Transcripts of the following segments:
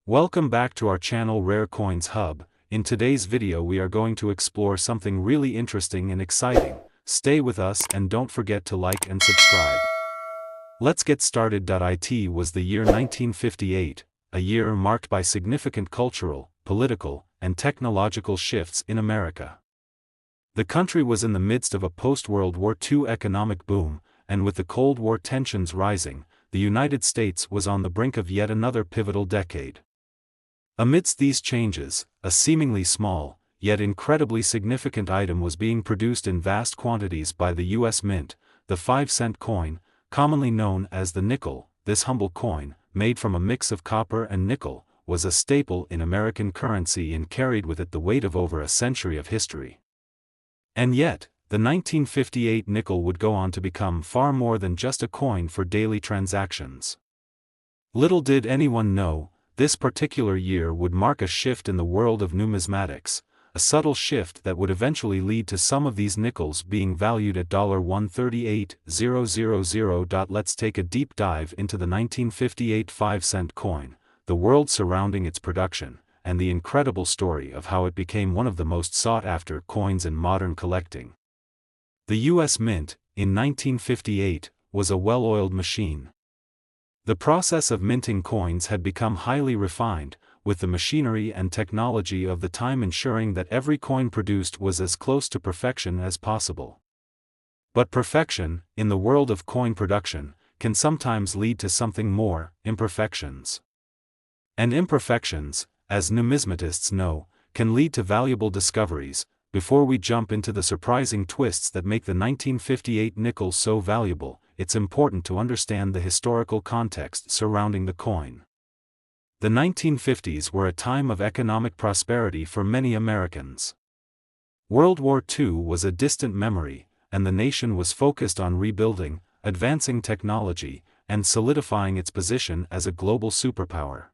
Welcome back to our channel Rare Coins Hub. In today's video we are going to explore something really interesting and exciting. Stay with us and don't forget to like and subscribe. Let's get started. It was the year 1958, a year marked by significant cultural, political, and technological shifts in America. The country was in the midst of a post-World War II economic boom, and with the Cold War tensions rising, the United States was on the brink of yet another pivotal decade. Amidst these changes, a seemingly small, yet incredibly significant item was being produced in vast quantities by the U.S. Mint, the 5-cent coin, commonly known as the nickel. This humble coin, made from a mix of copper and nickel, was a staple in American currency and carried with it the weight of over a century of history. And yet, the 1958 nickel would go on to become far more than just a coin for daily transactions. Little did anyone know, this particular year would mark a shift in the world of numismatics, a subtle shift that would eventually lead to some of these nickels being valued at $138,000. Let's take a deep dive into the 1958 5-cent coin, the world surrounding its production, and the incredible story of how it became one of the most sought-after coins in modern collecting. The U.S. Mint, in 1958, was a well-oiled machine. The process of minting coins had become highly refined, with the machinery and technology of the time ensuring that every coin produced was as close to perfection as possible. But perfection, in the world of coin production, can sometimes lead to something more: imperfections. And imperfections, as numismatists know, can lead to valuable discoveries. Before we jump into the surprising twists that make the 1958 nickel so valuable, it's important to understand the historical context surrounding the coin. The 1950s were a time of economic prosperity for many Americans. World War II was a distant memory, and the nation was focused on rebuilding, advancing technology, and solidifying its position as a global superpower.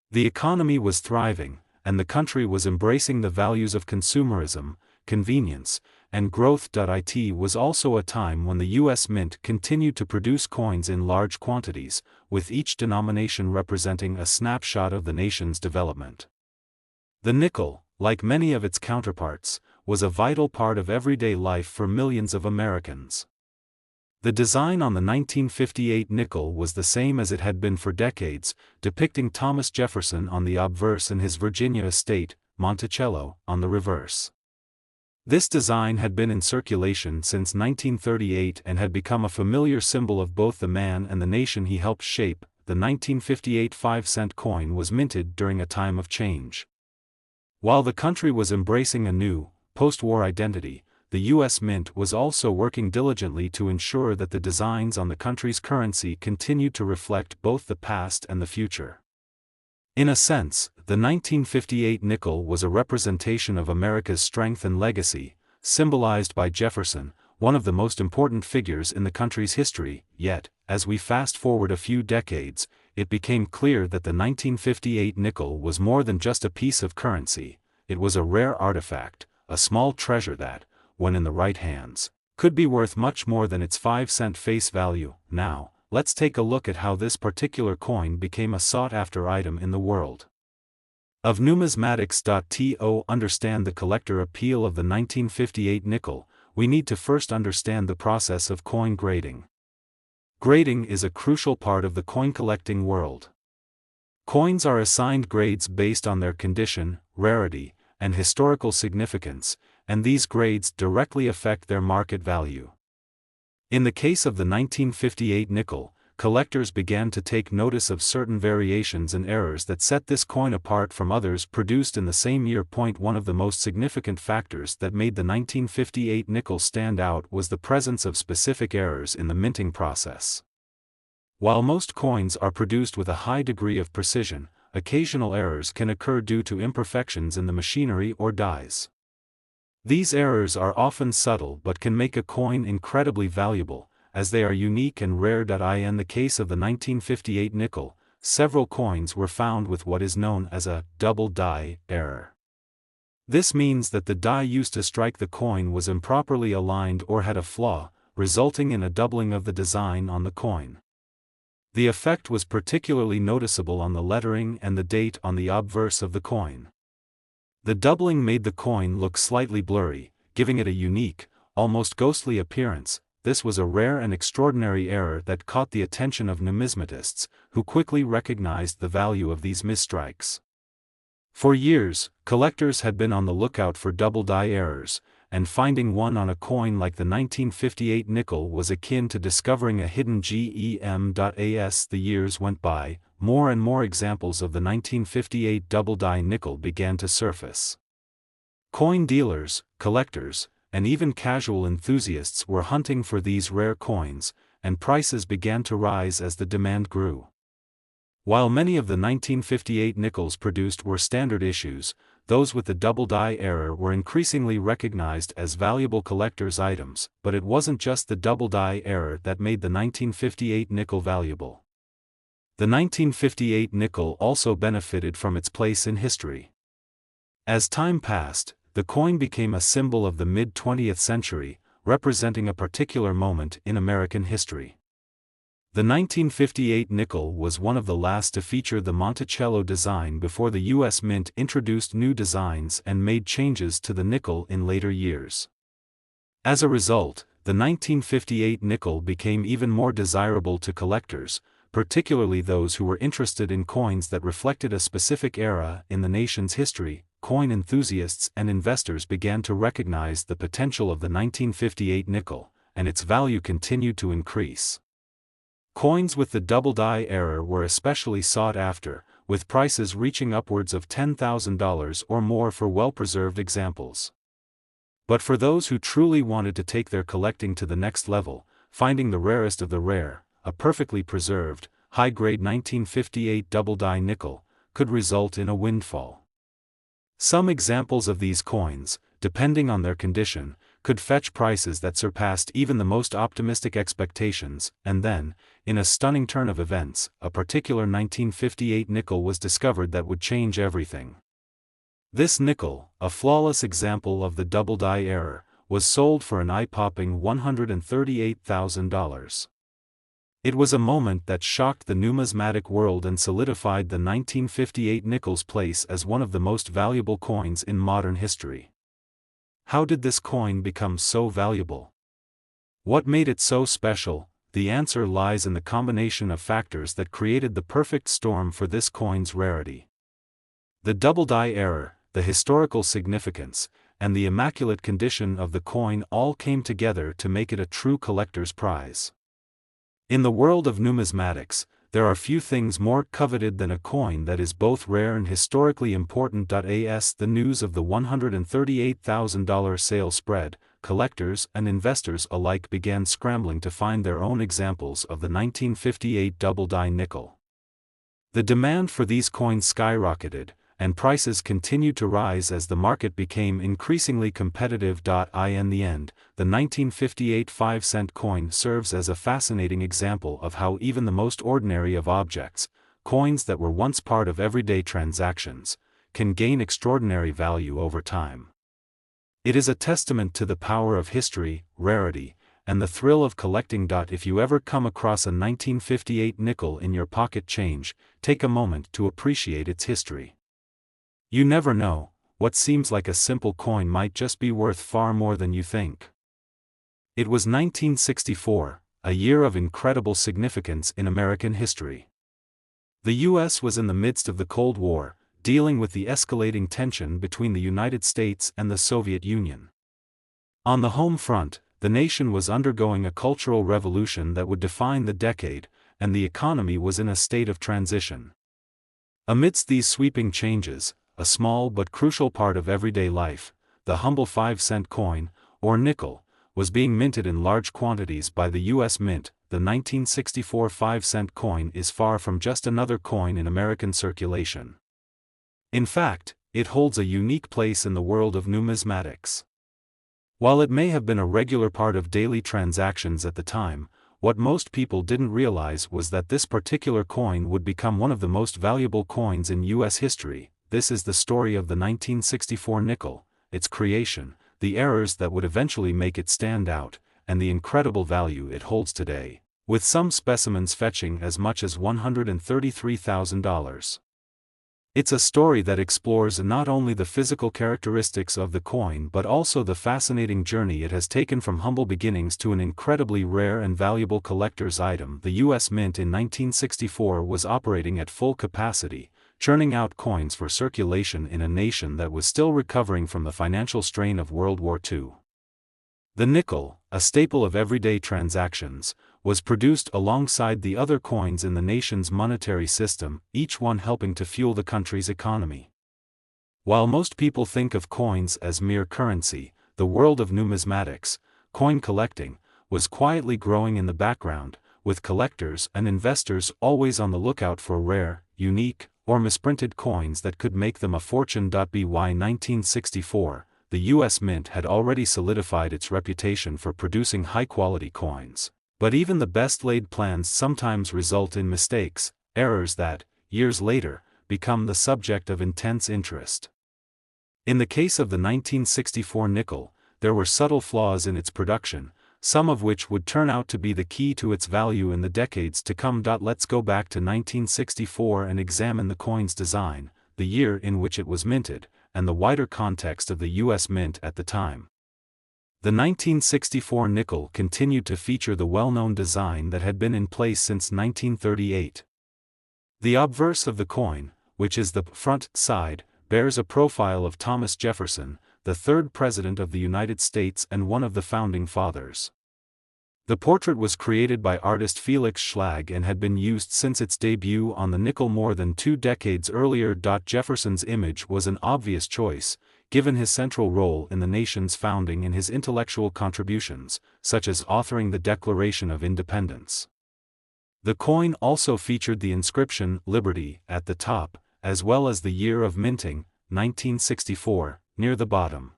The economy was thriving, and the country was embracing the values of consumerism, convenience, and growth. It was also a time when the U.S. Mint continued to produce coins in large quantities, with each denomination representing a snapshot of the nation's development. The nickel, like many of its counterparts, was a vital part of everyday life for millions of Americans. The design on the 1958 nickel was the same as it had been for decades, depicting Thomas Jefferson on the obverse and his Virginia estate, Monticello, on the reverse. This design had been in circulation since 1938 and had become a familiar symbol of both the man and the nation he helped shape. The 1958 5-cent coin was minted during a time of change. While the country was embracing a new, post-war identity, the U.S. Mint was also working diligently to ensure that the designs on the country's currency continued to reflect both the past and the future. In a sense, the 1958 nickel was a representation of America's strength and legacy, symbolized by Jefferson, one of the most important figures in the country's history. Yet, as we fast-forward a few decades, it became clear that the 1958 nickel was more than just a piece of currency. It was a rare artifact, a small treasure that, when in the right hands, could be worth much more than its 5-cent face value. Now, let's take a look at how this particular coin became a sought-after item in the world of numismatics. To understand the collector appeal of the 1958 nickel, we need to first understand the process of coin grading. Grading is a crucial part of the coin collecting world. Coins are assigned grades based on their condition, rarity, and historical significance, and these grades directly affect their market value. In the case of the 1958 nickel, collectors began to take notice of certain variations and errors that set this coin apart from others produced in the same year. One of the most significant factors that made the 1958 nickel stand out was the presence of specific errors in the minting process. While most coins are produced with a high degree of precision, occasional errors can occur due to imperfections in the machinery or dies. These errors are often subtle but can make a coin incredibly valuable, as they are unique and rare. In the case of the 1958 nickel, several coins were found with what is known as a double die error. This means that the die used to strike the coin was improperly aligned or had a flaw, resulting in a doubling of the design on the coin. The effect was particularly noticeable on the lettering and the date on the obverse of the coin. The doubling made the coin look slightly blurry, giving it a unique, almost ghostly appearance. This was a rare and extraordinary error that caught the attention of numismatists, who quickly recognized the value of these misstrikes. For years, collectors had been on the lookout for double die errors, and finding one on a coin like the 1958 nickel was akin to discovering a hidden gem. As the years went by, more and more examples of the 1958 double die nickel began to surface. Coin dealers, collectors, and even casual enthusiasts were hunting for these rare coins, and prices began to rise as the demand grew. While many of the 1958 nickels produced were standard issues, those with the double die error were increasingly recognized as valuable collector's items. But it wasn't just the double die error that made the 1958 nickel valuable. The 1958 nickel also benefited from its place in history. As time passed, the coin became a symbol of the mid-20th century, representing a particular moment in American history. The 1958 nickel was one of the last to feature the Monticello design before the U.S. Mint introduced new designs and made changes to the nickel in later years. As a result, the 1958 nickel became even more desirable to collectors, particularly those who were interested in coins that reflected a specific era in the nation's history. Coin enthusiasts and investors began to recognize the potential of the 1958 nickel, and its value continued to increase. Coins with the double die error were especially sought after, with prices reaching upwards of $10,000 or more for well-preserved examples. But for those who truly wanted to take their collecting to the next level, finding the rarest of the rare, a perfectly preserved, high-grade 1958 double die nickel, could result in a windfall. Some examples of these coins, depending on their condition, could fetch prices that surpassed even the most optimistic expectations, and then, in a stunning turn of events, a particular 1958 nickel was discovered that would change everything. This nickel, a flawless example of the double die error, was sold for an eye-popping $138,000. It was a moment that shocked the numismatic world and solidified the 1958 nickel's place as one of the most valuable coins in modern history. How did this coin become so valuable? What made it so special? The answer lies in the combination of factors that created the perfect storm for this coin's rarity. The double die error, the historical significance, and the immaculate condition of the coin all came together to make it a true collector's prize. In the world of numismatics, there are few things more coveted than a coin that is both rare and historically important. As the news of the $138,000 sale spread, collectors and investors alike began scrambling to find their own examples of the 1958 double die nickel. The demand for these coins skyrocketed, and prices continued to rise as the market became increasingly competitive. In the end, the 1958 5-cent coin serves as a fascinating example of how even the most ordinary of objects, coins that were once part of everyday transactions, can gain extraordinary value over time. It is a testament to the power of history, rarity, and the thrill of collecting. If you ever come across a 1958 nickel in your pocket change, take a moment to appreciate its history. You never know, what seems like a simple coin might just be worth far more than you think. It was 1964, a year of incredible significance in American history. The U.S. was in the midst of the Cold War, dealing with the escalating tension between the United States and the Soviet Union. On the home front, the nation was undergoing a cultural revolution that would define the decade, and the economy was in a state of transition. Amidst these sweeping changes, a small but crucial part of everyday life, the humble 5-cent coin, or nickel, was being minted in large quantities by the U.S. Mint. The 1964 5-cent coin is far from just another coin in American circulation. In fact, it holds a unique place in the world of numismatics. While it may have been a regular part of daily transactions at the time, what most people didn't realize was that this particular coin would become one of the most valuable coins in U.S. history. This is the story of the 1964 nickel, its creation, the errors that would eventually make it stand out, and the incredible value it holds today. with some specimens fetching as much as $133,000. It's a story that explores not only the physical characteristics of the coin but also the fascinating journey it has taken from humble beginnings to an incredibly rare and valuable collector's item. The U.S. Mint in 1964 was operating at full capacity, churning out coins for circulation in a nation that was still recovering from the financial strain of World War II. The nickel, a staple of everyday transactions, was produced alongside the other coins in the nation's monetary system, each one helping to fuel the country's economy. While most people think of coins as mere currency, the world of numismatics, coin collecting, was quietly growing in the background, with collectors and investors always on the lookout for rare, unique, or misprinted coins that could make them a fortune. By 1964, the U.S. Mint had already solidified its reputation for producing high-quality coins. But even the best-laid plans sometimes result in mistakes, errors that, years later, become the subject of intense interest. In the case of the 1964 nickel, there were subtle flaws in its production, some of which would turn out to be the key to its value in the decades to come. Let's go back to 1964 and examine the coin's design, the year in which it was minted, and the wider context of the U.S. Mint at the time. The 1964 nickel continued to feature the well-known design that had been in place since 1938. The obverse of the coin, which is the front side, bears a profile of Thomas Jefferson, the third President of the United States and one of the Founding Fathers. The portrait was created by artist Felix Schlag and had been used since its debut on the nickel more than 2 decades earlier. Jefferson's image was an obvious choice, given his central role in the nation's founding and his intellectual contributions, such as authoring the Declaration of Independence. The coin also featured the inscription "Liberty" at the top, as well as the year of minting, 1964, near the bottom.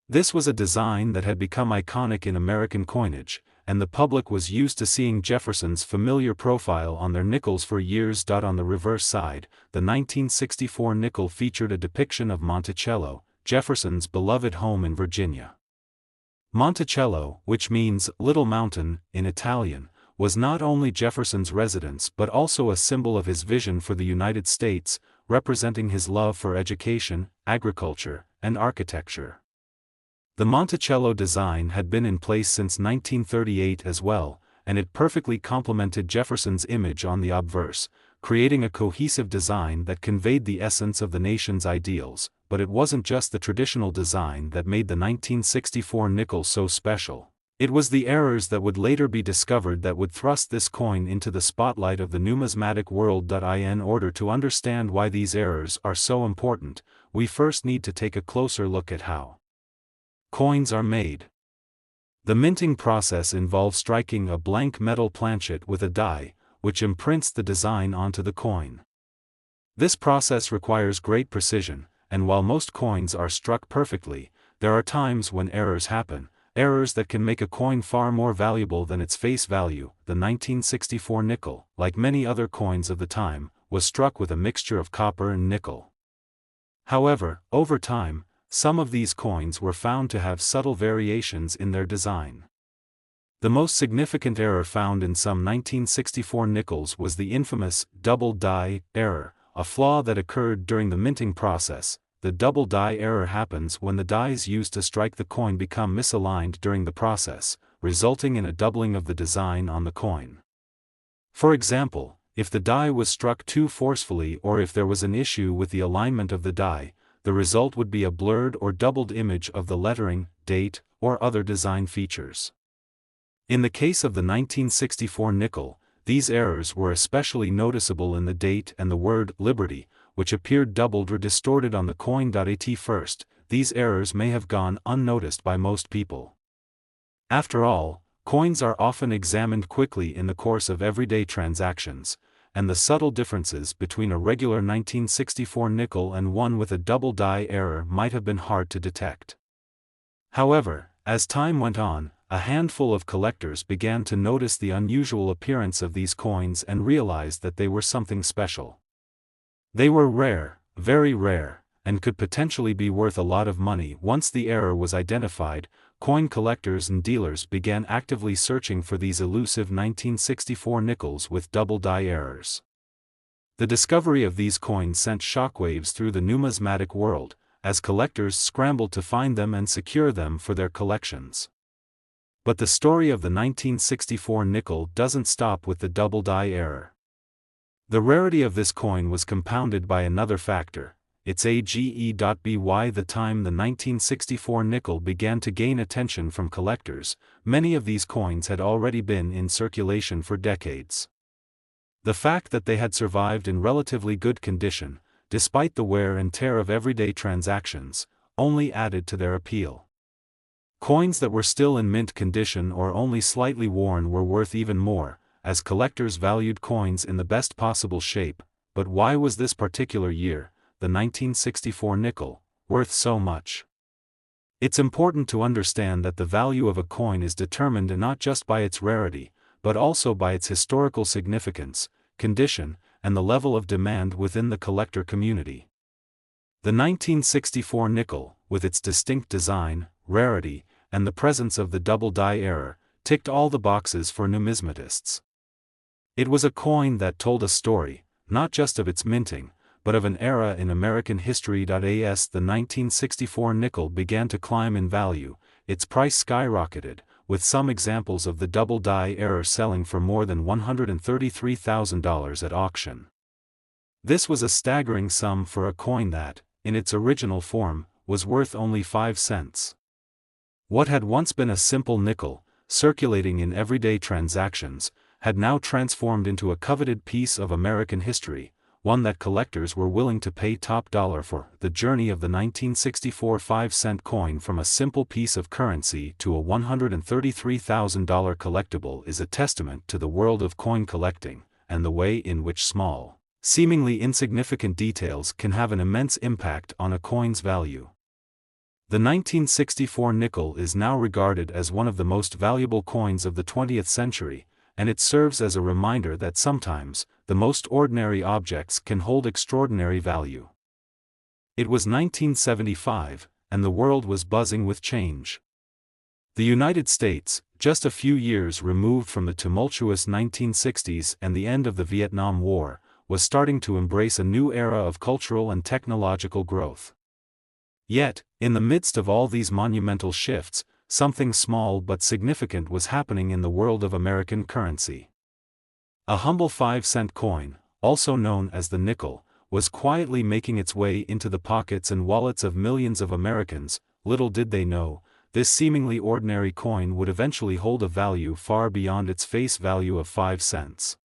This was a design that had become iconic in American coinage, and the public was used to seeing Jefferson's familiar profile on their nickels for years. On the reverse side, the 1964 nickel featured a depiction of Monticello, Jefferson's beloved home in Virginia. Monticello, which means "little mountain" in Italian, was not only Jefferson's residence but also a symbol of his vision for the United States, representing his love for education, agriculture, and architecture. The Monticello design had been in place since 1938 as well, and it perfectly complemented Jefferson's image on the obverse, creating a cohesive design that conveyed the essence of the nation's ideals. But it wasn't just the traditional design that made the 1964 nickel so special. It was the errors that would later be discovered that would thrust this coin into the spotlight of the numismatic world. In order to understand why these errors are so important, we first need to take a closer look at how coins are made. The minting process involves striking a blank metal planchet with a die, which imprints the design onto the coin. This process requires great precision, and while most coins are struck perfectly, there are times when errors happen, errors that can make a coin far more valuable than its face value. The 1964 nickel, like many other coins of the time, was struck with a mixture of copper and nickel. However, over time, some of these coins were found to have subtle variations in their design. The most significant error found in some 1964 nickels was the infamous double die error, a flaw that occurred during the minting process. The double die error happens when the dies used to strike the coin become misaligned during the process, resulting in a doubling of the design on the coin. For example, if the die was struck too forcefully or if there was an issue with the alignment of the die, the result would be a blurred or doubled image of the lettering, date, or other design features. In the case of the 1964 nickel, these errors were especially noticeable in the date and the word "Liberty," which appeared doubled or distorted on the coin. At first, these errors may have gone unnoticed by most people. After all, coins are often examined quickly in the course of everyday transactions, and the subtle differences between a regular 1964 nickel and one with a double die error might have been hard to detect. However, as time went on, a handful of collectors began to notice the unusual appearance of these coins and realized that they were something special. They were rare, very rare, and could potentially be worth a lot of money. Once the error was identified, coin collectors and dealers began actively searching for these elusive 1964 nickels with double die errors. The discovery of these coins sent shockwaves through the numismatic world, as collectors scrambled to find them and secure them for their collections. But the story of the 1964 nickel doesn't stop with the double die error. The rarity of this coin was compounded by another factor, its AGE.by. The time the 1964 nickel began to gain attention from collectors, many of these coins had already been in circulation for decades. The fact that they had survived in relatively good condition, despite the wear and tear of everyday transactions, only added to their appeal. Coins that were still in mint condition or only slightly worn were worth even more, as collectors valued coins in the best possible shape. But why was this particular year, the 1964 nickel, worth so much? It's important to understand that the value of a coin is determined not just by its rarity, but also by its historical significance, condition, and the level of demand within the collector community. The 1964 nickel, with its distinct design, rarity, and the presence of the double die error, ticked all the boxes for numismatists. It was a coin that told a story, not just of its minting, but of an era in American history. As the 1964 nickel began to climb in value, its price skyrocketed, with some examples of the double die error selling for more than $133,000 at auction. This was a staggering sum for a coin that, in its original form, was worth only 5 cents. What had once been a simple nickel, circulating in everyday transactions, had now transformed into a coveted piece of American history, one that collectors were willing to pay top dollar for. The journey of the 1964 5-cent coin from a simple piece of currency to a $133,000 collectible is a testament to the world of coin collecting, and the way in which small, seemingly insignificant details can have an immense impact on a coin's value. The 1964 nickel is now regarded as one of the most valuable coins of the 20th century, and it serves as a reminder that sometimes, the most ordinary objects can hold extraordinary value. It was 1975, and the world was buzzing with change. The United States, just a few years removed from the tumultuous 1960s and the end of the Vietnam War, was starting to embrace a new era of cultural and technological growth. Yet, in the midst of all these monumental shifts, something small but significant was happening in the world of American currency. A humble 5-cent coin, also known as the nickel, was quietly making its way into the pockets and wallets of millions of Americans. Little did they know, this seemingly ordinary coin would eventually hold a value far beyond its face value of 5 cents.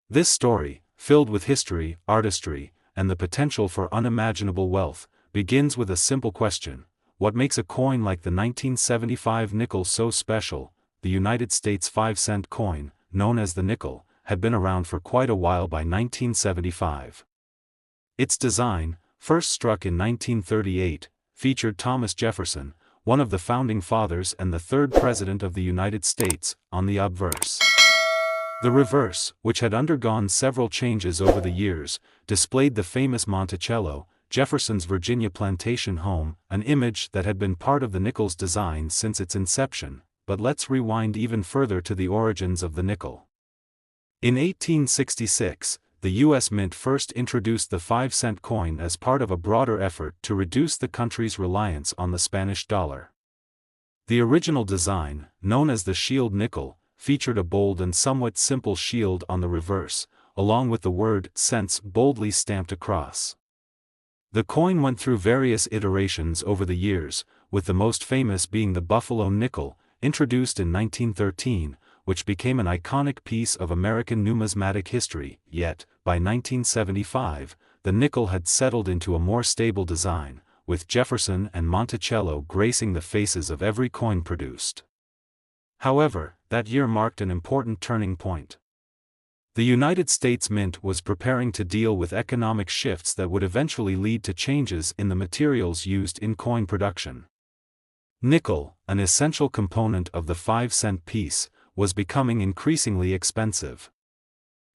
This story, filled with history, artistry, and the potential for unimaginable wealth, begins with a simple question: what makes a coin like the 1975 nickel so special? The United States 5-cent coin, known as the nickel, had been around for quite a while by 1975. Its design, first struck in 1938, featured Thomas Jefferson, one of the founding fathers and the third president of the United States, on the obverse. The reverse, which had undergone several changes over the years, displayed the famous Monticello, Jefferson's Virginia plantation home, an image that had been part of the nickel's design since its inception. But let's rewind even further to the origins of the nickel. In 1866, the U.S. Mint first introduced the 5-cent coin as part of a broader effort to reduce the country's reliance on the Spanish dollar. The original design, known as the shield nickel, featured a bold and somewhat simple shield on the reverse, along with the word cents boldly stamped across. The coin went through various iterations over the years, with the most famous being the Buffalo nickel, introduced in 1913, which became an iconic piece of American numismatic history. Yet, by 1975, the nickel had settled into a more stable design, with Jefferson and Monticello gracing the faces of every coin produced. However, that year marked an important turning point. The United States Mint was preparing to deal with economic shifts that would eventually lead to changes in the materials used in coin production. Nickel, an essential component of the 5-cent piece, was becoming increasingly expensive.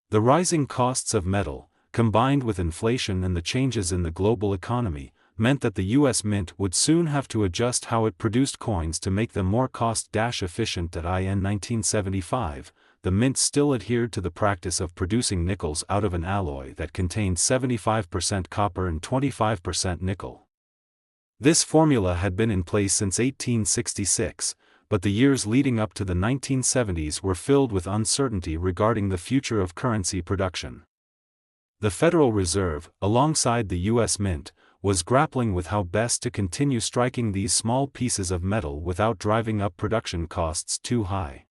The rising costs of metal, combined with inflation and the changes in the global economy, meant that the U.S. Mint would soon have to adjust how it produced coins to make them more cost-efficient. In 1975, the Mint still adhered to the practice of producing nickels out of an alloy that contained 75% copper and 25% nickel. This formula had been in place since 1866, but the years leading up to the 1970s were filled with uncertainty regarding the future of currency production. The Federal Reserve, alongside the U.S. Mint, was grappling with how best to continue striking these small pieces of metal without driving up production costs too high.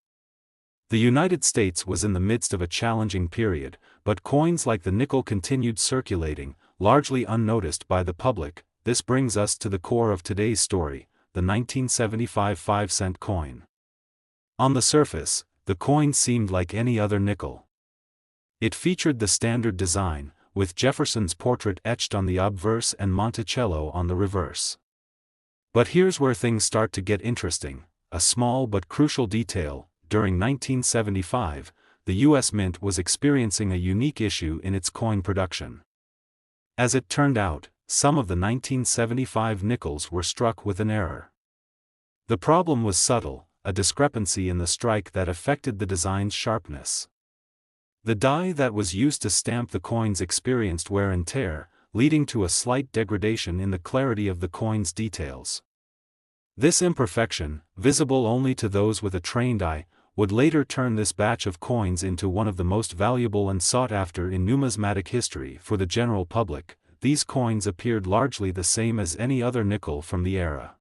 The United States was in the midst of a challenging period, but coins like the nickel continued circulating, largely unnoticed by the public. This brings us to the core of today's story, the 1975 5-cent coin. On the surface, the coin seemed like any other nickel. It featured the standard design, with Jefferson's portrait etched on the obverse and Monticello on the reverse. But here's where things start to get interesting, a small but crucial detail. During 1975, the U.S. Mint was experiencing a unique issue in its coin production. As it turned out, some of the 1975 nickels were struck with an error. The problem was subtle, a discrepancy in the strike that affected the design's sharpness. The die that was used to stamp the coins experienced wear and tear, leading to a slight degradation in the clarity of the coin's details. This imperfection, visible only to those with a trained eye, would later turn this batch of coins into one of the most valuable and sought after in numismatic history. For the general public, these coins appeared largely the same as any other nickel from the era.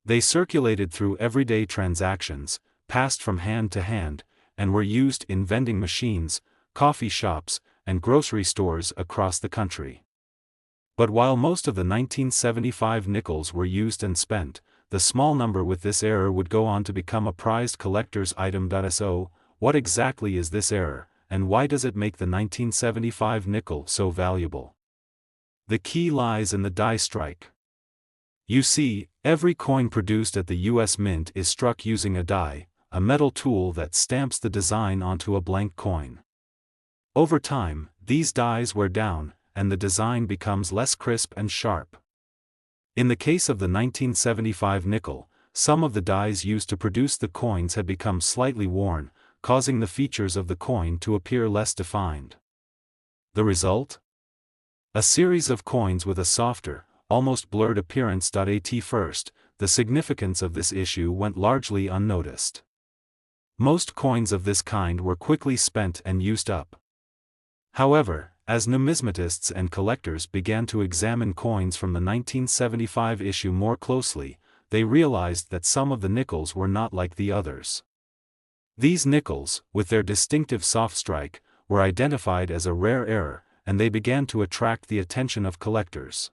They circulated through everyday transactions, passed from hand to hand, and were used in vending machines, coffee shops, and grocery stores across the country. But while most of the 1975 nickels were used and spent, the small number with this error would go on to become a prized collector's item. So, what exactly is this error, and why does it make the 1975 nickel so valuable? The key lies in the die strike. You see, every coin produced at the U.S. Mint is struck using a die, a metal tool that stamps the design onto a blank coin. Over time, these dies wear down, and the design becomes less crisp and sharp. In the case of the 1975 nickel, some of the dies used to produce the coins had become slightly worn, causing the features of the coin to appear less defined. The result? A series of coins with a softer, almost blurred appearance. At first, the significance of this issue went largely unnoticed. Most coins of this kind were quickly spent and used up. However, as numismatists and collectors began to examine coins from the 1975 issue more closely, they realized that some of the nickels were not like the others. These nickels, with their distinctive soft strike, were identified as a rare error, and they began to attract the attention of collectors.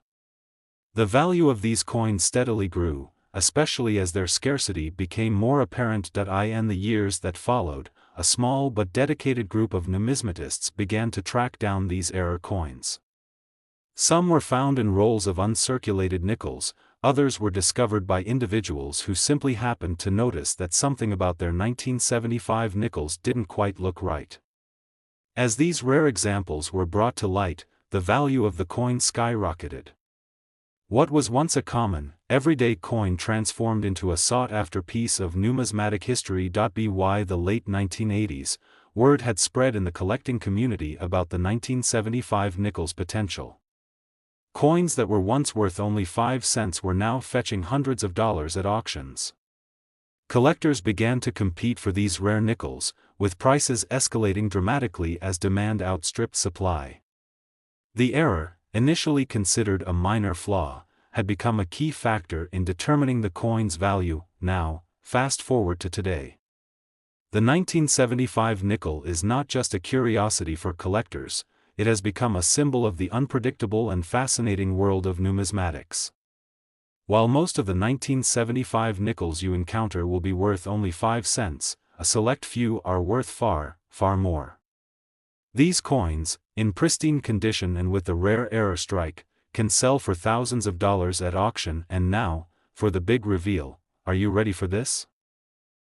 The value of these coins steadily grew, especially as their scarcity became more apparent. In the years that followed, a small but dedicated group of numismatists began to track down these error coins. Some were found in rolls of uncirculated nickels, others were discovered by individuals who simply happened to notice that something about their 1975 nickels didn't quite look right. As these rare examples were brought to light, the value of the coin skyrocketed. What was once a common, everyday coin transformed into a sought-after piece of numismatic history. By the late 1980s, word had spread in the collecting community about the 1975 nickel's potential. Coins that were once worth only 5 cents were now fetching hundreds of dollars at auctions. Collectors began to compete for these rare nickels, with prices escalating dramatically as demand outstripped supply. The error, initially considered a minor flaw, had become a key factor in determining the coin's value. Now, fast forward to today. The 1975 nickel is not just a curiosity for collectors, it has become a symbol of the unpredictable and fascinating world of numismatics. While most of the 1975 nickels you encounter will be worth only 5 cents, a select few are worth far, far more. These coins, in pristine condition and with the rare error strike, can sell for thousands of dollars at auction. And now, for the big reveal, are you ready for this?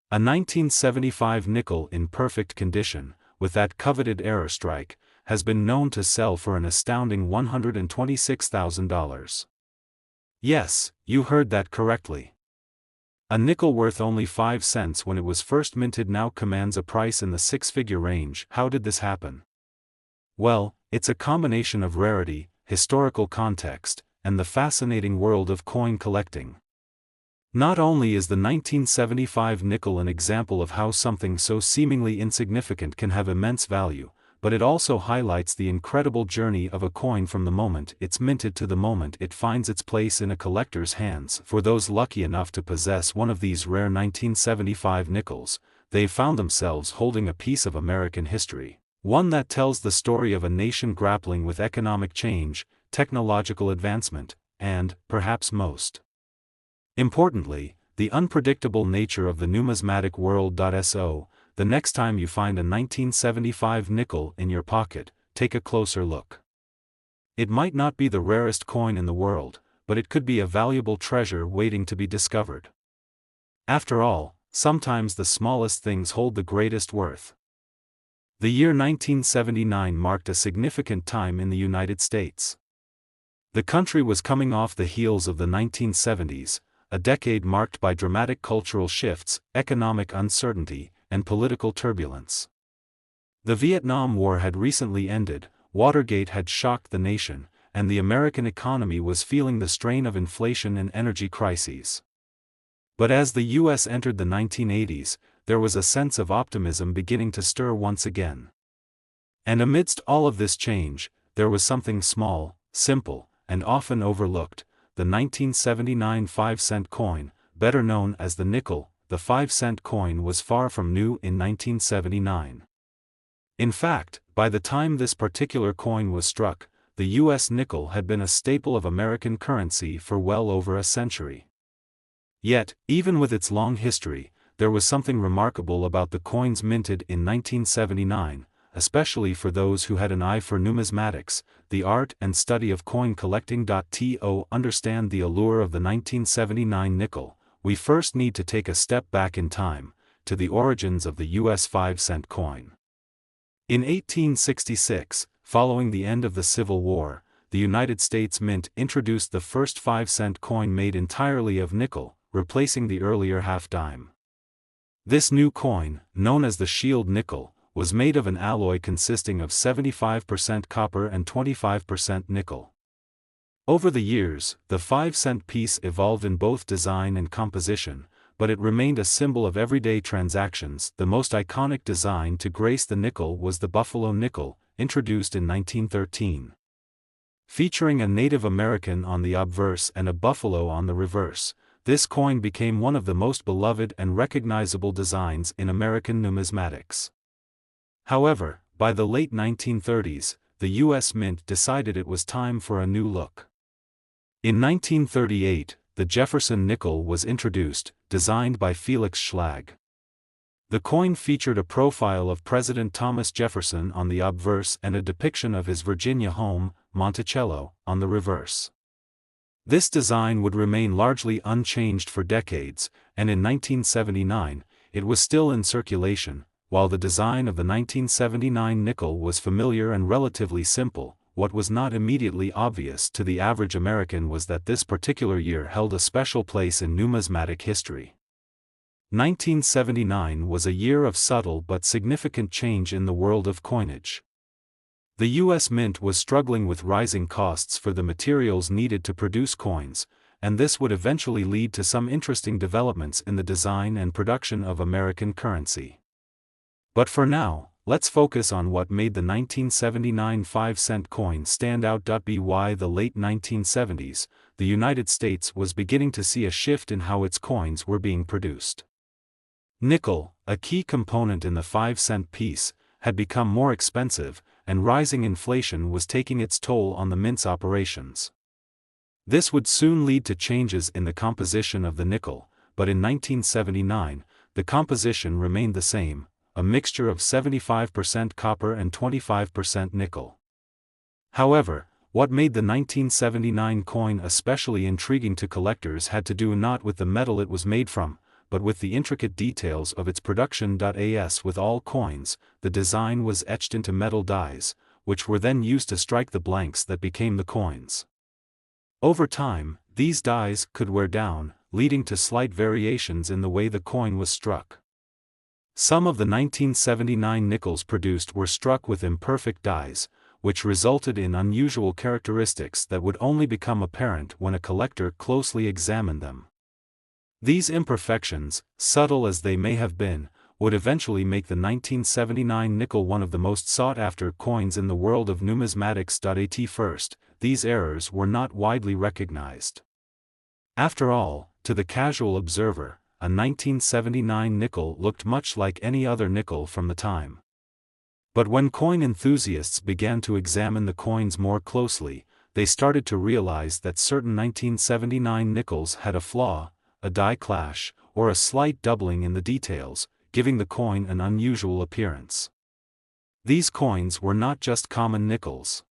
A 1975 nickel in perfect condition, with that coveted error strike, has been known to sell for an astounding $126,000. Yes, you heard that correctly. A nickel worth only 5 cents when it was first minted now commands a price in the six-figure range. How did this happen? Well, it's a combination of rarity, historical context, and the fascinating world of coin collecting. Not only is the 1975 nickel an example of how something so seemingly insignificant can have immense value, but it also highlights the incredible journey of a coin from the moment it's minted to the moment it finds its place in a collector's hands. For those lucky enough to possess one of these rare 1975 nickels, they've found themselves holding a piece of American history, one that tells the story of a nation grappling with economic change, technological advancement, and, perhaps most importantly, the unpredictable nature of the numismatic world. So, the next time you find a 1975 nickel in your pocket, take a closer look. It might not be the rarest coin in the world, but it could be a valuable treasure waiting to be discovered. After all, sometimes the smallest things hold the greatest worth. The year 1979 marked a significant time in the United States. The country was coming off the heels of the 1970s, a decade marked by dramatic cultural shifts, economic uncertainty, and political turbulence. The Vietnam War had recently ended, Watergate had shocked the nation, and the American economy was feeling the strain of inflation and energy crises. But as the U.S. entered the 1980s, there was a sense of optimism beginning to stir once again. And amidst all of this change, there was something small, simple, and often overlooked: the 1979 5-cent coin, better known as the nickel. The 5-cent coin was far from new in 1979. In fact, by the time this particular coin was struck, the U.S. nickel had been a staple of American currency for well over a century. Yet, even with its long history, there was something remarkable about the coins minted in 1979, especially for those who had an eye for numismatics, the art and study of coin collecting. To understand the allure of the 1979 nickel, we first need to take a step back in time, to the origins of the U.S. 5-cent coin. In 1866, following the end of the Civil War, the United States Mint introduced the first 5-cent coin made entirely of nickel, replacing the earlier half-dime. This new coin, known as the shield nickel, was made of an alloy consisting of 75% copper and 25% nickel. Over the years, the 5-cent piece evolved in both design and composition, but it remained a symbol of everyday transactions. The most iconic design to grace the nickel was the buffalo nickel, introduced in 1913. Featuring a Native American on the obverse and a buffalo on the reverse, this coin became one of the most beloved and recognizable designs in American numismatics. However, by the late 1930s, the U.S. Mint decided it was time for a new look. In 1938, the Jefferson nickel was introduced, designed by Felix Schlag. The coin featured a profile of President Thomas Jefferson on the obverse and a depiction of his Virginia home, Monticello, on the reverse. This design would remain largely unchanged for decades, and in 1979, it was still in circulation. While the design of the 1979 nickel was familiar and relatively simple, what was not immediately obvious to the average American was that this particular year held a special place in numismatic history. 1979 was a year of subtle but significant change in the world of coinage. The U.S. Mint was struggling with rising costs for the materials needed to produce coins, and this would eventually lead to some interesting developments in the design and production of American currency. But for now, let's focus on what made the 1979 5-cent coin stand out. By the late 1970s, the United States was beginning to see a shift in how its coins were being produced. Nickel, a key component in the 5-cent piece, had become more expensive, and rising inflation was taking its toll on the mint's operations. This would soon lead to changes in the composition of the nickel, but in 1979, the composition remained the same: a mixture of 75% copper and 25% nickel. However, what made the 1979 coin especially intriguing to collectors had to do not with the metal it was made from, but with the intricate details of its production. As with all coins, the design was etched into metal dies, which were then used to strike the blanks that became the coins. Over time, these dies could wear down, leading to slight variations in the way the coin was struck. Some of the 1979 nickels produced were struck with imperfect dies, which resulted in unusual characteristics that would only become apparent when a collector closely examined them. These imperfections, subtle as they may have been, would eventually make the 1979 nickel one of the most sought-after coins in the world of numismatics. At first, these errors were not widely recognized. After all, to the casual observer, a 1979 nickel looked much like any other nickel from the time. But when coin enthusiasts began to examine the coins more closely, they started to realize that certain 1979 nickels had a flaw, a die clash, or a slight doubling in the details, giving the coin an unusual appearance. These coins were not just common nickels.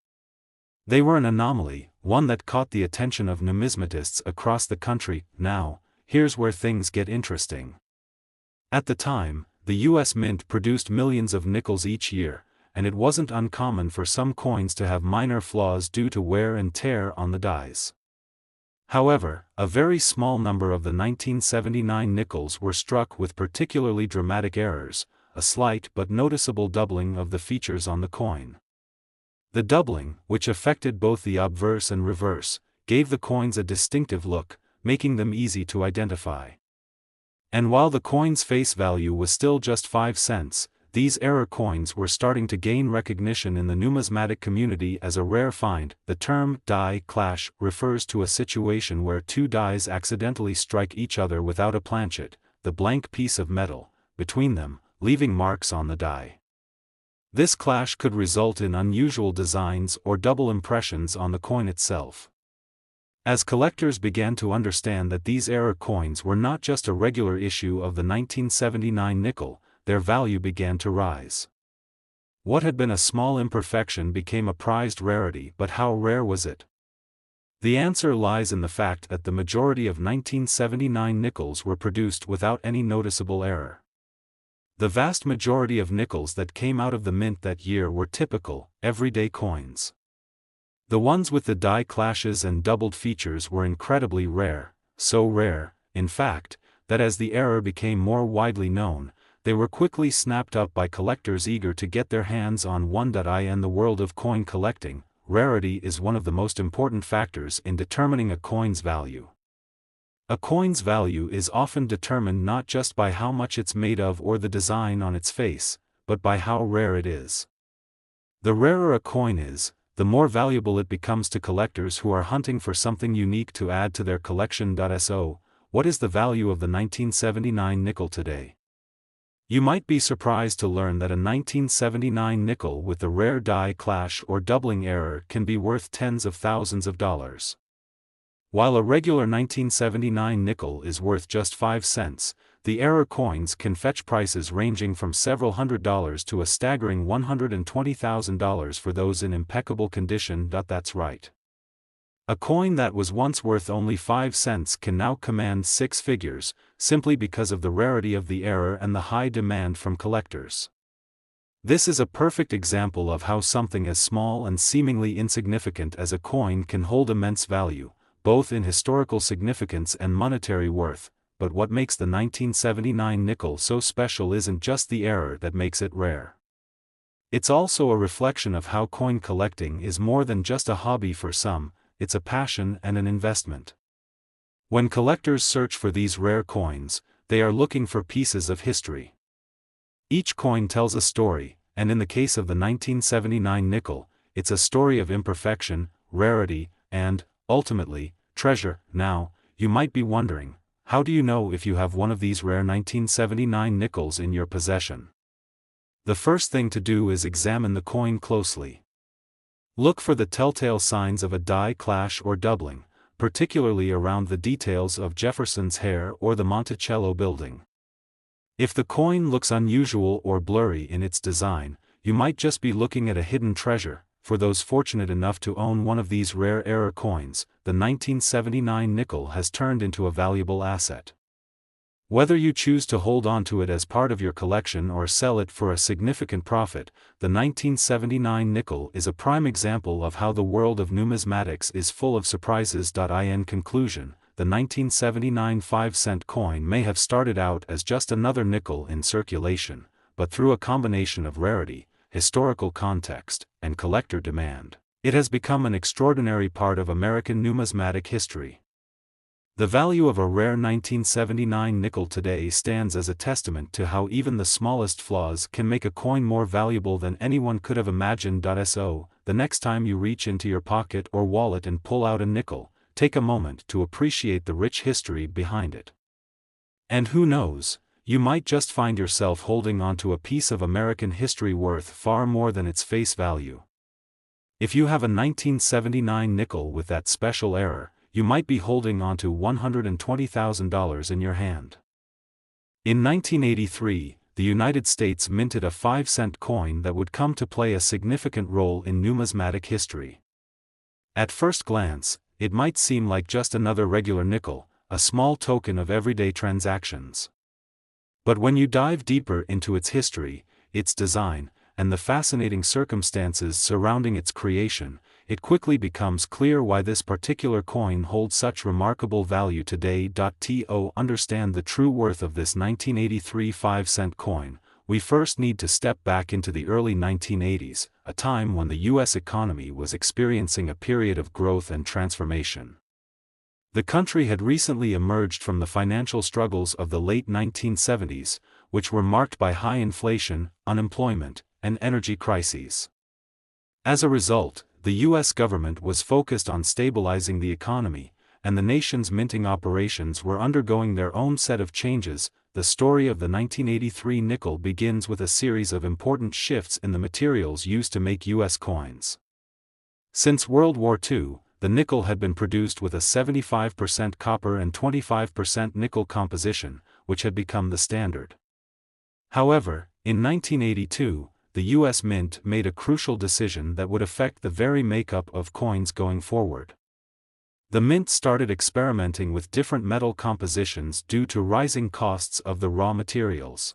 They were an anomaly, one that caught the attention of numismatists across the country. Now, here's where things get interesting. At the time, the U.S. Mint produced millions of nickels each year, and it wasn't uncommon for some coins to have minor flaws due to wear and tear on the dies. However, a very small number of the 1979 nickels were struck with particularly dramatic errors, a slight but noticeable doubling of the features on the coin. The doubling, which affected both the obverse and reverse, gave the coins a distinctive look, making them easy to identify. And while the coin's face value was still just 5 cents, these error coins were starting to gain recognition in the numismatic community as a rare find. The term die clash refers to a situation where two dies accidentally strike each other without a planchet, the blank piece of metal, between them, leaving marks on the die. This clash could result in unusual designs or double impressions on the coin itself. As collectors began to understand that these error coins were not just a regular issue of the 1979 nickel, their value began to rise. What had been a small imperfection became a prized rarity, but how rare was it? The answer lies in the fact that the majority of 1979 nickels were produced without any noticeable error. The vast majority of nickels that came out of the mint that year were typical, everyday coins. The ones with the die clashes and doubled features were incredibly rare, so rare, in fact, that as the error became more widely known, they were quickly snapped up by collectors eager to get their hands on one. In the world of coin collecting, rarity is one of the most important factors in determining a coin's value. A coin's value is often determined not just by how much it's made of or the design on its face, but by how rare it is. The rarer a coin is, the more valuable it becomes to collectors who are hunting for something unique to add to their collection. So, what is the value of the 1979 nickel today? You might be surprised to learn that a 1979 nickel with the rare die clash or doubling error can be worth tens of thousands of dollars. While a regular 1979 nickel is worth just 5 cents, the error coins can fetch prices ranging from several $100s to a staggering $120,000 for those in impeccable condition. That's right. A coin that was once worth only 5 cents can now command 6 figures, simply because of the rarity of the error and the high demand from collectors. This is a perfect example of how something as small and seemingly insignificant as a coin can hold immense value, both in historical significance and monetary worth. But what makes the 1979 nickel so special isn't just the error that makes it rare. It's also a reflection of how coin collecting is more than just a hobby for some. It's a passion and an investment. When collectors search for these rare coins, they are looking for pieces of history. Each coin tells a story, and in the case of the 1979 nickel, it's a story of imperfection, rarity, and, ultimately, treasure. Now, you might be wondering, how do you know if you have one of these rare 1979 nickels in your possession? The first thing to do is examine the coin closely. Look for the telltale signs of a die clash or doubling, particularly around the details of Jefferson's hair or the Monticello building. If the coin looks unusual or blurry in its design, you might just be looking at a hidden treasure. For those fortunate enough to own one of these rare error coins, the 1979 nickel has turned into a valuable asset. Whether you choose to hold on to it as part of your collection or sell it for a significant profit, the 1979 nickel is a prime example of how the world of numismatics is full of surprises. In conclusion, the 1979 5-cent coin may have started out as just another nickel in circulation, but through a combination of rarity, historical context, and collector demand, it has become an extraordinary part of American numismatic history. The value of a rare 1979 nickel today stands as a testament to how even the smallest flaws can make a coin more valuable than anyone could have imagined. So, the next time you reach into your pocket or wallet and pull out a nickel, take a moment to appreciate the rich history behind it. And who knows, you might just find yourself holding onto a piece of American history worth far more than its face value. If you have a 1979 nickel with that special error, you might be holding onto $120,000 in your hand. In 1983, the United States minted a 5-cent coin that would come to play a significant role in numismatic history. At first glance, it might seem like just another regular nickel, a small token of everyday transactions. But when you dive deeper into its history, its design, and the fascinating circumstances surrounding its creation, it quickly becomes clear why this particular coin holds such remarkable value today. To understand the true worth of this 1983 5-cent coin, we first need to step back into the early 1980s, a time when the U.S. economy was experiencing a period of growth and transformation. The country had recently emerged from the financial struggles of the late 1970s, which were marked by high inflation, unemployment, and energy crises. As a result, the U.S. government was focused on stabilizing the economy, and the nation's minting operations were undergoing their own set of changes. The story of the 1983 nickel begins with a series of important shifts in the materials used to make U.S. coins. Since World War II, the nickel had been produced with a 75% copper and 25% nickel composition, which had become the standard. However, in 1982, the U.S. Mint made a crucial decision that would affect the very makeup of coins going forward. The Mint started experimenting with different metal compositions due to rising costs of the raw materials.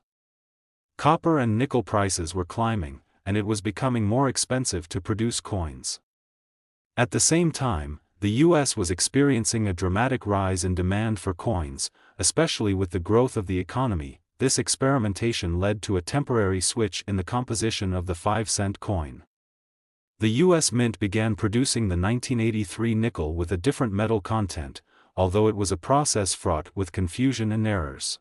Copper and nickel prices were climbing, and it was becoming more expensive to produce coins. At the same time, the U.S. was experiencing a dramatic rise in demand for coins, especially with the growth of the economy. This experimentation led to a temporary switch in the composition of the 5-cent coin. The U.S. Mint began producing the 1983 nickel with a different metal content, although it was a process fraught with confusion and errors.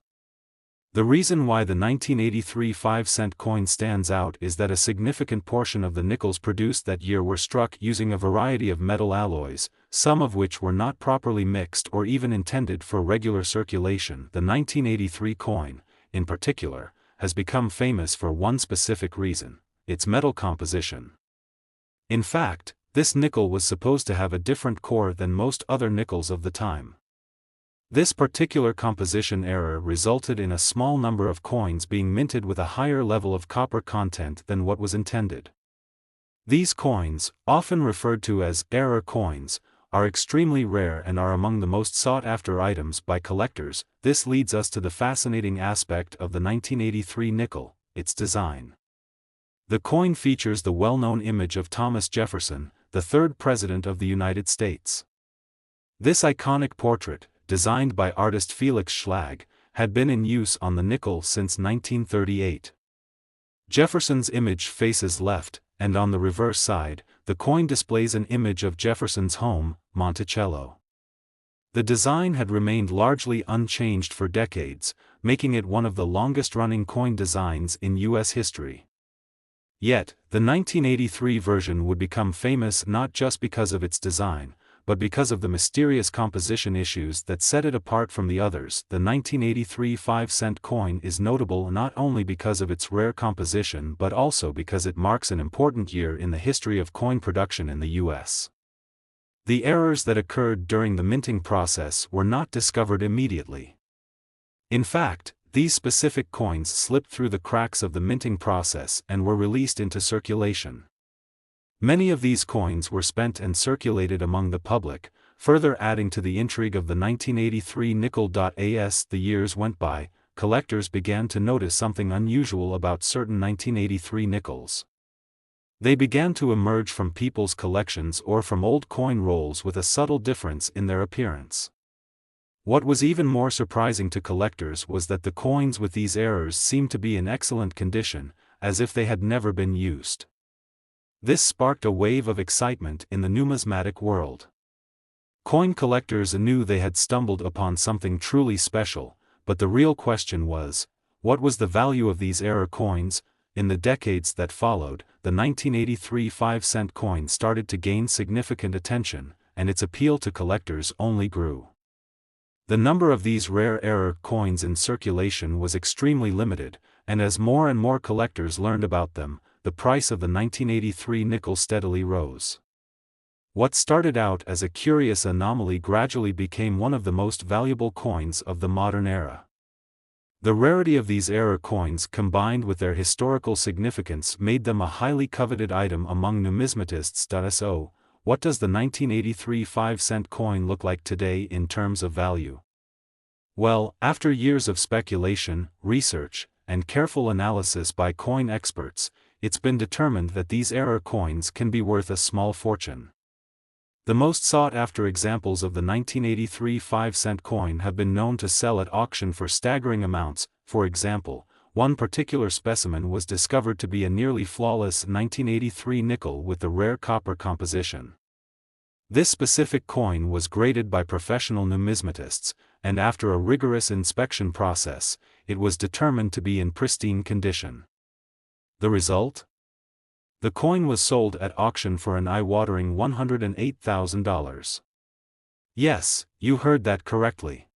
The reason why the 1983 5-cent coin stands out is that a significant portion of the nickels produced that year were struck using a variety of metal alloys, some of which were not properly mixed or even intended for regular circulation. The 1983 coin, in particular, has become famous for one specific reason: its metal composition. In fact, this nickel was supposed to have a different core than most other nickels of the time. This particular composition error resulted in a small number of coins being minted with a higher level of copper content than what was intended. These coins, often referred to as error coins, are extremely rare and are among the most sought-after items by collectors. This leads us to the fascinating aspect of the 1983 nickel: its design. The coin features the well-known image of Thomas Jefferson, the third President of the United States. This iconic portrait, designed by artist Felix Schlag, had been in use on the nickel since 1938. Jefferson's image faces left, and on the reverse side, the coin displays an image of Jefferson's home, Monticello. The design had remained largely unchanged for decades, making it one of the longest-running coin designs in U.S. history. Yet, the 1983 version would become famous not just because of its design, but because of the mysterious composition issues that set it apart from the others. The 1983 5-cent coin is notable not only because of its rare composition but also because it marks an important year in the history of coin production in the U.S. The errors that occurred during the minting process were not discovered immediately. In fact, these specific coins slipped through the cracks of the minting process and were released into circulation. Many of these coins were spent and circulated among the public, further adding to the intrigue of the 1983 nickel. As the years went by, collectors began to notice something unusual about certain 1983 nickels. They began to emerge from people's collections or from old coin rolls with a subtle difference in their appearance. What was even more surprising to collectors was that the coins with these errors seemed to be in excellent condition, as if they had never been used. This sparked a wave of excitement in the numismatic world. Coin collectors knew they had stumbled upon something truly special, but the real question was, what was the value of these error coins? In the decades that followed, the 1983 5-cent coin started to gain significant attention, and its appeal to collectors only grew. The number of these rare error coins in circulation was extremely limited, and as more and more collectors learned about them, the price of the 1983 nickel steadily rose. What started out as a curious anomaly gradually became one of the most valuable coins of the modern era. The rarity of these error coins combined with their historical significance made them a highly coveted item among numismatists. So, what does the 1983 5-cent coin look like today in terms of value? Well, after years of speculation, research, and careful analysis by coin experts, it's been determined that these error coins can be worth a small fortune. The most sought-after examples of the 1983 5-cent coin have been known to sell at auction for staggering amounts. For example, one particular specimen was discovered to be a nearly flawless 1983 nickel with a rare copper composition. This specific coin was graded by professional numismatists, and after a rigorous inspection process, it was determined to be in pristine condition. The result? The coin was sold at auction for an eye-watering $108,000. Yes, you heard that correctly.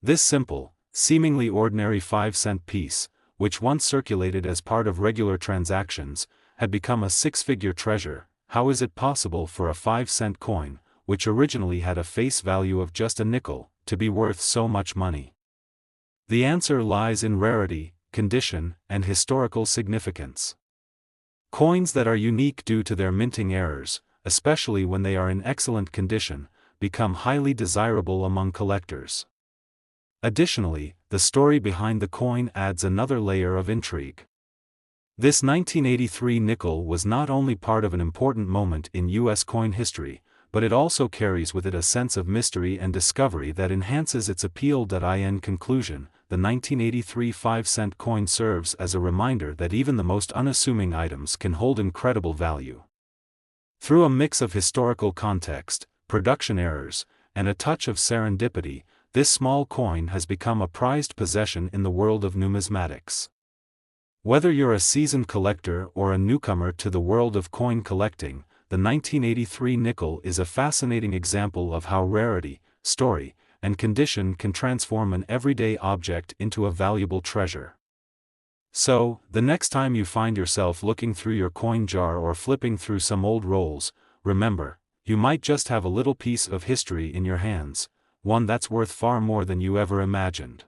This simple, seemingly ordinary 5-cent piece, which once circulated as part of regular transactions, had become a six-figure treasure. How is it possible for a 5-cent coin, which originally had a face value of just a nickel, to be worth so much money? The answer lies in rarity, condition, and historical significance. Coins that are unique due to their minting errors, especially when they are in excellent condition, become highly desirable among collectors. Additionally, the story behind the coin adds another layer of intrigue. This 1983 nickel was not only part of an important moment in U.S. coin history, but it also carries with it a sense of mystery and discovery that enhances its appeal. In conclusion, the 1983 5-cent coin serves as a reminder that even the most unassuming items can hold incredible value. Through a mix of historical context, production errors, and a touch of serendipity, this small coin has become a prized possession in the world of numismatics. Whether you're a seasoned collector or a newcomer to the world of coin collecting, the 1983 nickel is a fascinating example of how rarity, story, and condition can transform an everyday object into a valuable treasure. So, the next time you find yourself looking through your coin jar or flipping through some old rolls, remember, you might just have a little piece of history in your hands, one that's worth far more than you ever imagined.